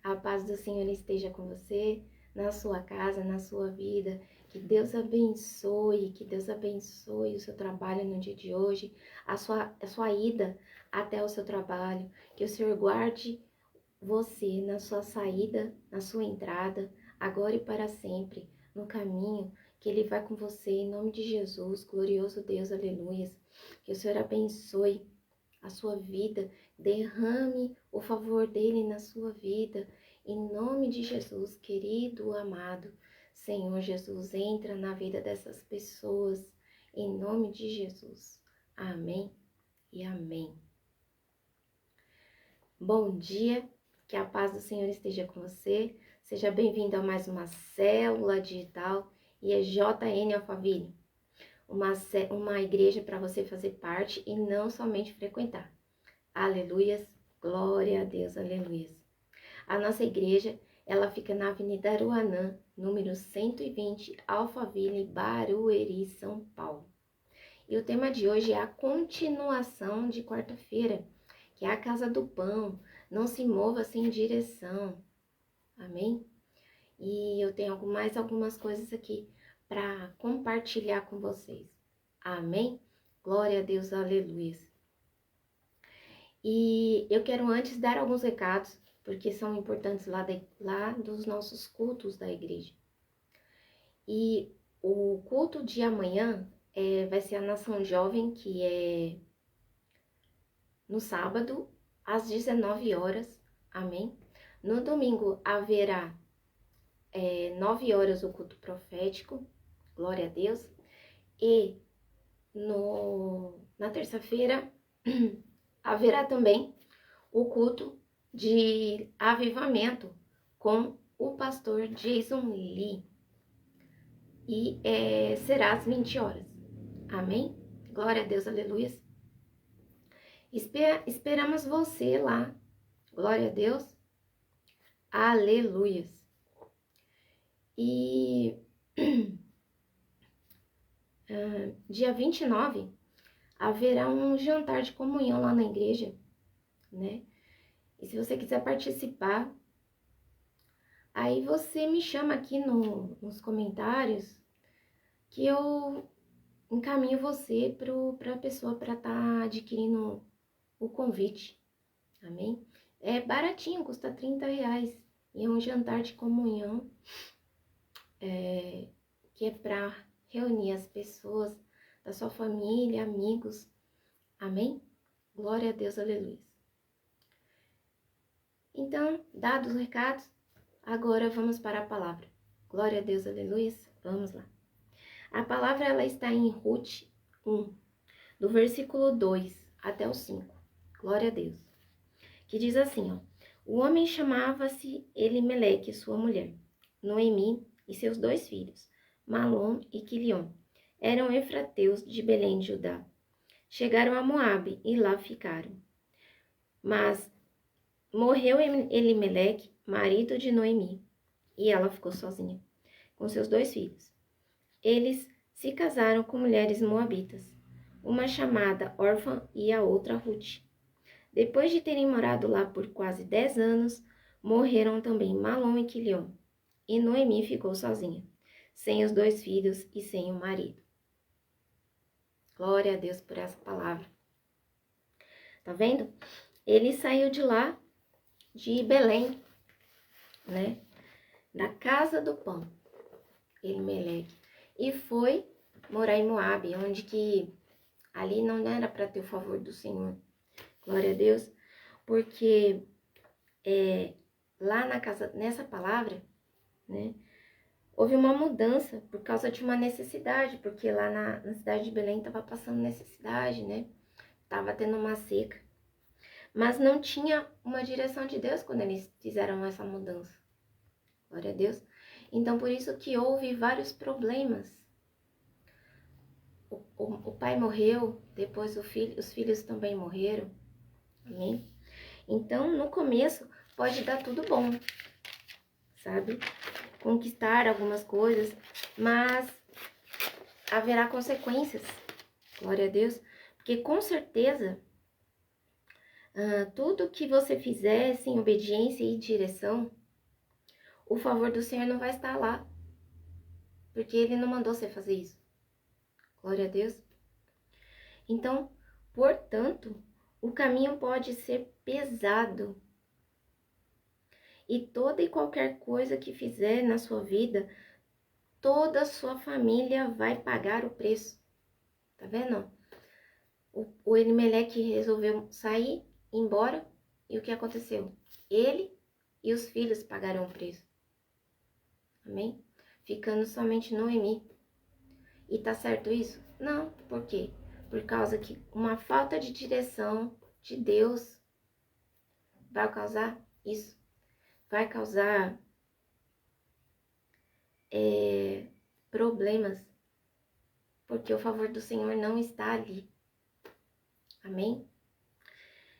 A paz do Senhor esteja com você, na sua casa, na sua vida. Que Deus abençoe, o seu trabalho no dia de hoje, a sua ida até o seu trabalho. Que o Senhor guarde você na sua saída, na sua entrada, agora e para sempre, no caminho, que Ele vai com você, em nome de Jesus, glorioso Deus, aleluias. Que o Senhor abençoe a sua vida, derrame o favor dele na sua vida, em nome de Jesus, querido, amado. Senhor Jesus, entra na vida dessas pessoas, em nome de Jesus. Amém e amém. Bom dia, que a paz do Senhor esteja com você. Seja bem-vindo a mais uma célula digital e é JN Alphaville, uma igreja para você fazer parte e não somente frequentar. Aleluias, glória a Deus, aleluias. A nossa igreja, ela fica na Avenida Aruanã, número 120, Alphaville, Barueri, São Paulo. E o tema de hoje é a continuação de quarta-feira, que é a Casa do Pão. Não se mova sem direção. Amém? E eu tenho mais algumas coisas aqui para compartilhar com vocês. Amém? Glória a Deus, aleluias. E eu quero antes dar alguns recados, porque são importantes lá dos nossos cultos da igreja. E o culto de amanhã vai ser a Nação Jovem, que é no sábado, às 19 horas. Amém? No domingo haverá 9 horas o culto profético, glória a Deus. E na terça-feira haverá também o culto de avivamento com o pastor Jason Lee. E será às 20 horas. Amém? Glória a Deus, aleluias. Esperamos você lá. Glória a Deus. Aleluias. E dia 29 haverá um jantar de comunhão lá na igreja, né? E se você quiser participar, aí você me chama aqui nos comentários que eu encaminho você para a pessoa para estar adquirindo o convite. Amém? É baratinho, custa R$30. E é um jantar de comunhão que é para reunir as pessoas da sua família, amigos. Amém? Glória a Deus, aleluia. Então, dados os recados, agora vamos para a palavra. Glória a Deus, aleluia. Vamos lá. A palavra ela está em Ruth 1, do versículo 2 até o 5. Glória a Deus. Que diz assim, ó. O homem chamava-se Elimeleque, sua mulher, Noemi e seus 2 filhos, Malom e Quilion. Eram efrateus de Belém de Judá. Chegaram a Moabe e lá ficaram. Mas morreu Elimeleque, marido de Noemi, e ela ficou sozinha, com seus 2 filhos. Eles se casaram com mulheres moabitas, uma chamada Orfã e a outra Ruth. Depois de terem morado lá por quase 10 anos, morreram também Malom e Quilion, e Noemi ficou sozinha, sem os 2 filhos e sem o marido. Glória a Deus por essa palavra. Tá vendo? Ele saiu de lá, de Belém, né? Da casa do pão, Elimeleque, e foi morar em Moabe, onde que ali não era para ter o favor do Senhor. Glória a Deus, porque lá na casa, nessa palavra, né, houve uma mudança por causa de uma necessidade, porque lá na cidade de Belém estava passando necessidade, né, estava tendo uma seca, mas não tinha uma direção de Deus quando eles fizeram essa mudança. Glória a Deus. Então, por isso que houve vários problemas. O pai morreu, depois os filhos também morreram. Amém? Então, no começo, pode dar tudo bom, sabe? Conquistar algumas coisas, mas haverá consequências. Glória a Deus. Porque, com certeza, Tudo que você fizer sem obediência e direção, o favor do Senhor não vai estar lá. Porque Ele não mandou você fazer isso. Glória a Deus. Então, portanto, o caminho pode ser pesado. E toda e qualquer coisa que fizer na sua vida, toda a sua família vai pagar o preço. Tá vendo? O Elimeleque resolveu sair, ir embora. E o que aconteceu? Ele e os filhos pagaram o preço. Amém? Ficando somente Noemi. E tá certo isso? Não. Por quê? Por causa que uma falta de direção de Deus vai causar isso. Vai causar problemas. Porque o favor do Senhor não está ali. Amém?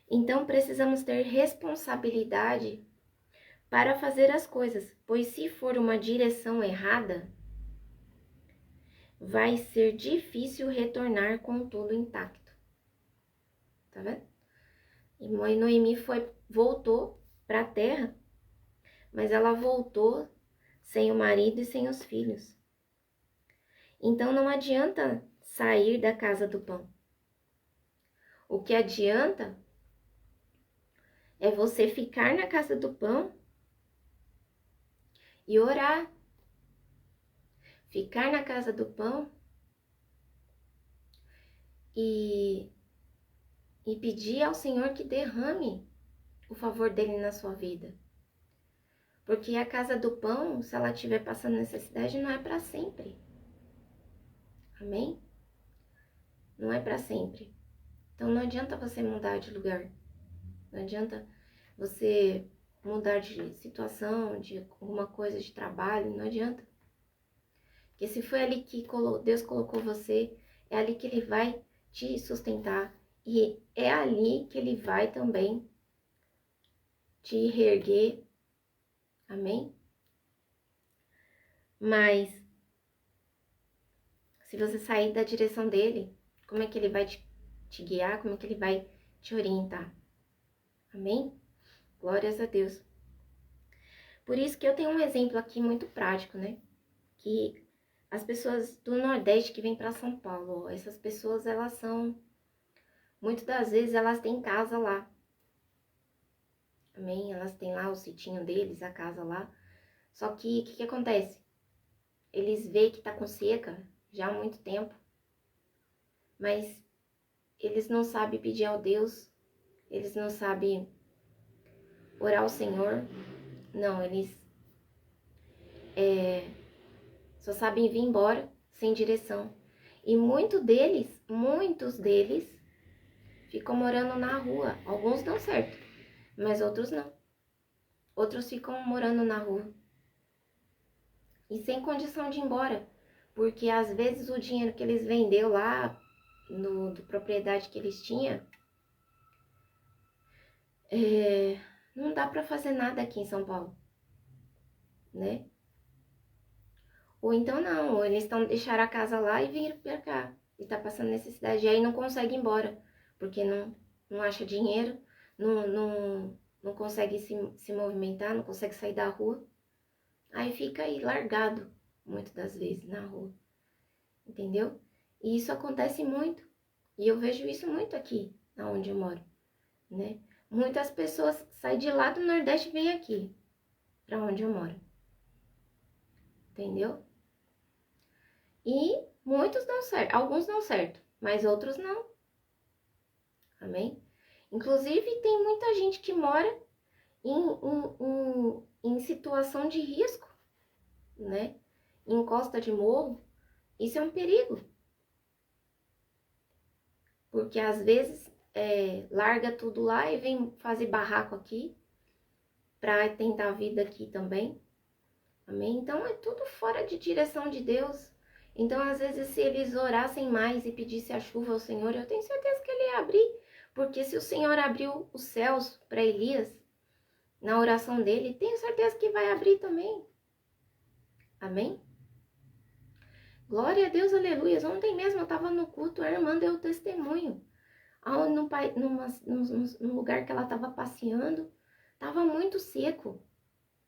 Então precisamos ter responsabilidade para fazer as coisas. Pois se for uma direção errada, vai ser difícil retornar com tudo intacto. Tá vendo? E Noemi voltou para a terra, mas ela voltou sem o marido e sem os filhos. Então não adianta sair da casa do pão. O que adianta é você ficar na casa do pão e orar. Ficar na casa do pão e pedir ao Senhor que derrame o favor dele na sua vida. Porque a casa do pão, se ela estiver passando necessidade, não é para sempre. Amém? Não é para sempre. Então não adianta você mudar de lugar. Não adianta você mudar de situação, de alguma coisa de trabalho, não adianta. Porque se foi ali que Deus colocou você, é ali que Ele vai te sustentar. E é ali que Ele vai também te reerguer. Amém? Mas, se você sair da direção dEle, como é que Ele vai te guiar? Como é que Ele vai te orientar? Amém? Glórias a Deus. Por isso que eu tenho um exemplo aqui muito prático, né? Que as pessoas do Nordeste que vêm para São Paulo, essas pessoas, elas são... Muitas das vezes, elas têm casa lá. Amém? Elas têm lá o sitinho deles, a casa lá. Só que, o que acontece? Eles veem que tá com seca já há muito tempo. Mas eles não sabem pedir ao Deus. Eles não sabem orar ao Senhor. Não, eles só sabem vir embora sem direção. E muitos deles ficam morando na rua. Alguns dão certo, mas outros não. Outros ficam morando na rua. E sem condição de ir embora. Porque às vezes o dinheiro que eles vendeu lá, do propriedade que eles tinham, não dá para fazer nada aqui em São Paulo, né? Ou então não, ou eles deixaram a casa lá e viram pra cá. E tá passando necessidade. E aí não consegue ir embora. Porque não acha dinheiro, não consegue se movimentar, não consegue sair da rua. Aí fica aí largado, muitas das vezes, na rua. Entendeu? E isso acontece muito. E eu vejo isso muito aqui, onde eu moro, né? Muitas pessoas saem de lá do Nordeste e vêm aqui, pra onde eu moro. Entendeu? E muitos dão certo, alguns dão certo, mas outros não. Amém? Inclusive, tem muita gente que mora em situação de risco, né? Em costa de morro. Isso é um perigo. Porque às vezes larga tudo lá e vem fazer barraco aqui para tentar a vida aqui também. Amém? Então é tudo fora de direção de Deus. Então às vezes se eles orassem mais e pedissem a chuva ao Senhor, eu tenho certeza que Ele ia abrir. Porque se o Senhor abriu os céus para Elias, na oração dele, tenho certeza que vai abrir também. Amém? Glória a Deus, aleluia. Ontem mesmo eu estava no culto, a irmã deu testemunho. Aonde num lugar que ela estava passeando, estava muito seco.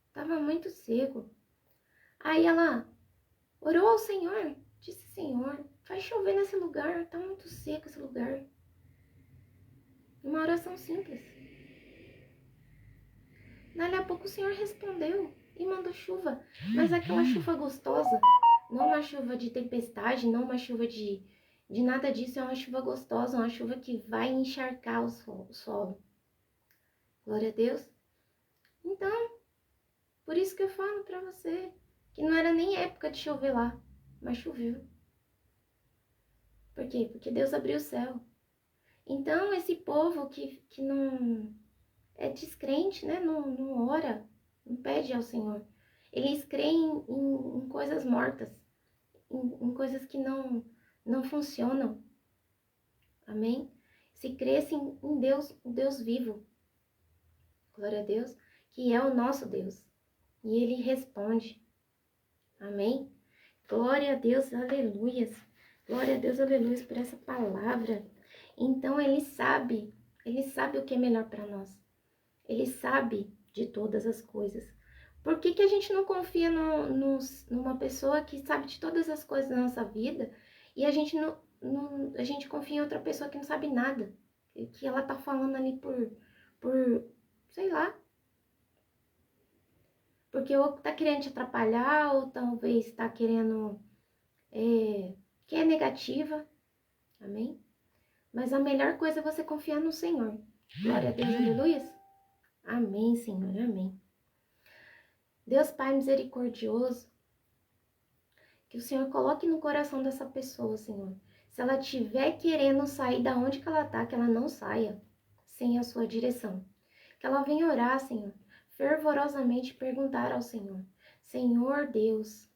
Estava muito seco. Aí ela orou ao Senhor, disse: Senhor, faz chover nesse lugar, tá muito seco esse lugar. Uma oração simples. Dali a pouco o Senhor respondeu e mandou chuva. Mas aquela chuva gostosa, não uma chuva de tempestade, não uma chuva de nada disso, é uma chuva gostosa, uma chuva que vai encharcar o solo. Glória a Deus. Então, por isso que eu falo pra você, que não era nem época de chover lá, mas choveu. Por quê? Porque Deus abriu o céu. Então, esse povo que não é descrente, né? Não ora, não pede ao Senhor. Eles creem em coisas mortas, em coisas que não funcionam. Amém? Se cresce em Deus, o Deus vivo. Glória a Deus, que é o nosso Deus. E Ele responde. Amém? Glória a Deus, aleluias. Glória a Deus, aleluias, por essa palavra. Então, Ele sabe o que é melhor para nós. Ele sabe de todas as coisas. Por que a gente não confia numa pessoa que sabe de todas as coisas da nossa vida e a gente a gente confia em outra pessoa que não sabe nada? Que ela tá falando ali sei lá, porque ou tá querendo te atrapalhar, ou talvez tá querendo, que é negativa, amém? Mas a melhor coisa é você confiar no Senhor. Glória a Deus, aleluia. Amém, Senhor, amém. Deus Pai misericordioso, que o Senhor coloque no coração dessa pessoa, Senhor. Se ela estiver querendo sair da onde que ela tá, que ela não saia sem a sua direção. Que ela venha orar, Senhor, fervorosamente perguntar ao Senhor: Senhor Deus,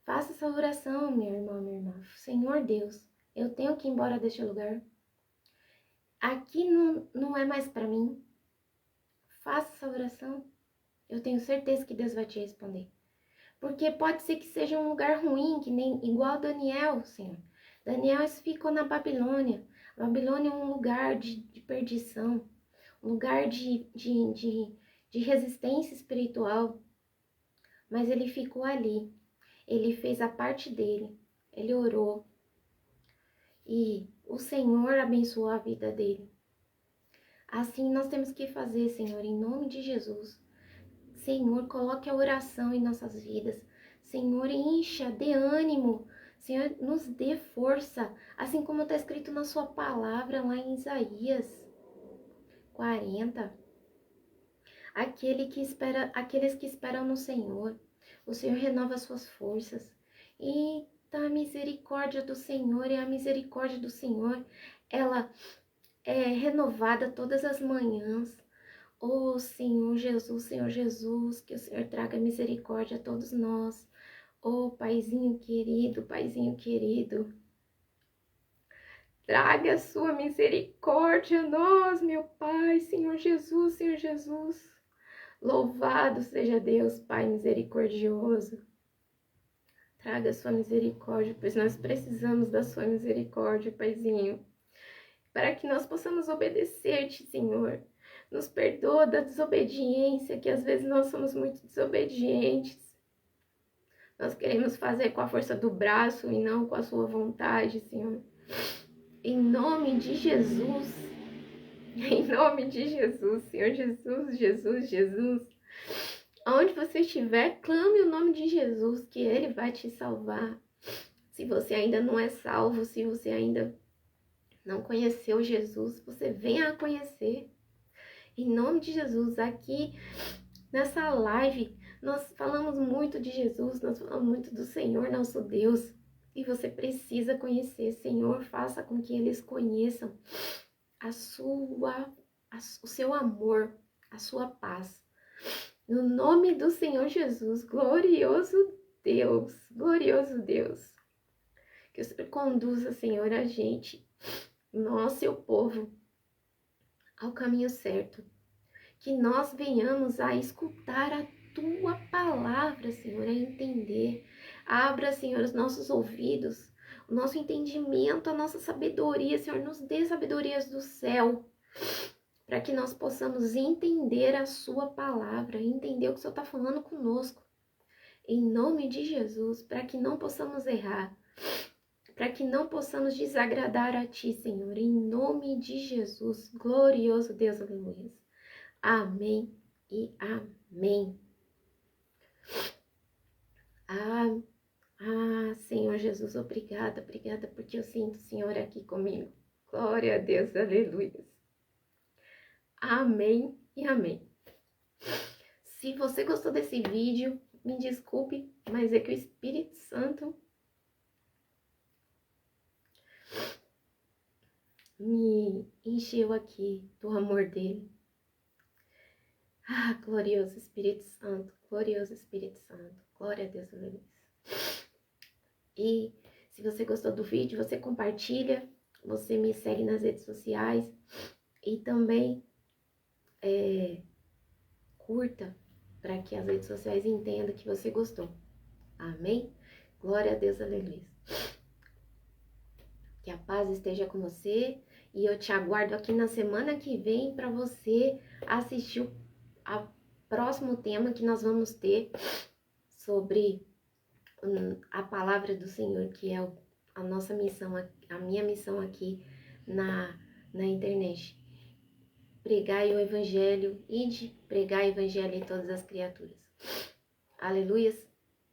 faça essa oração, meu irmão, minha irmã. Senhor Deus, eu tenho que ir embora deste lugar. Aqui não é mais para mim. Faça essa oração. Eu tenho certeza que Deus vai te responder. Porque pode ser que seja um lugar ruim, que nem igual Daniel, Senhor. Daniel ficou na Babilônia. A Babilônia é um lugar de perdição, um lugar de resistência espiritual. Mas ele ficou ali. Ele fez a parte dele. Ele orou. E o Senhor abençoou a vida dele. Assim nós temos que fazer, Senhor, em nome de Jesus. Senhor, coloque a oração em nossas vidas. Senhor, encha, dê ânimo. Senhor, nos dê força. Assim como está escrito na sua palavra lá em Isaías 40. Aqueles que esperam no Senhor. O Senhor renova as suas forças. E a misericórdia do Senhor, e a misericórdia do Senhor, ela é renovada todas as manhãs. Oh, Senhor Jesus, que o Senhor traga misericórdia a todos nós. Oh, Paizinho querido, traga a sua misericórdia a nós, meu Pai, Senhor Jesus. Louvado seja Deus, Pai misericordioso. Traga a sua misericórdia, pois nós precisamos da sua misericórdia, Paizinho, para que nós possamos obedecer-te, Senhor. Nos perdoa da desobediência, que às vezes nós somos muito desobedientes. Nós queremos fazer com a força do braço e não com a sua vontade, Senhor. Em nome de Jesus. Em nome de Jesus, Senhor Jesus. Onde você estiver, clame o nome de Jesus, que Ele vai te salvar. Se você ainda não é salvo, se você ainda não conheceu Jesus, você venha a conhecer. Em nome de Jesus, aqui nessa live, nós falamos muito de Jesus, nós falamos muito do Senhor, nosso Deus. E você precisa conhecer, Senhor, faça com que eles conheçam o seu amor, a sua paz. No nome do Senhor Jesus, glorioso Deus, que o Senhor conduza, Senhor, a gente, nós, seu povo, ao caminho certo. Que nós venhamos a escutar a tua palavra, Senhor, a entender. Abra, Senhor, os nossos ouvidos, o nosso entendimento, a nossa sabedoria, Senhor, nos dê sabedorias do céu, para que nós possamos entender a sua palavra, entender o que o Senhor está falando conosco, em nome de Jesus, para que não possamos errar, para que não possamos desagradar a Ti, Senhor, em nome de Jesus, glorioso Deus, aleluia. Amém e amém. Senhor Jesus, obrigada, obrigada, porque eu sinto o Senhor aqui comigo. Glória a Deus, aleluia. Amém e amém. Se você gostou desse vídeo, me desculpe, mas é que o Espírito Santo me encheu aqui do amor dele. Glorioso Espírito Santo, glorioso Espírito Santo, glória a Deus, aleluia. E se você gostou do vídeo, você compartilha, você me segue nas redes sociais e também curta para que as redes sociais entendam que você gostou. Amém? Glória a Deus, aleluia. Que a paz esteja com você e eu te aguardo aqui na semana que vem para você assistir o próximo tema que nós vamos ter sobre a palavra do Senhor, que é a nossa missão, a minha missão aqui na internet. Pregai o evangelho, ide pregai o evangelho em todas as criaturas. Aleluias,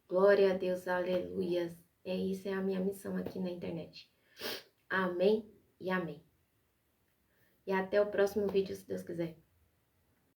glória a Deus, aleluias. Isso é a minha missão aqui na internet. Amém e amém. E até o próximo vídeo, se Deus quiser.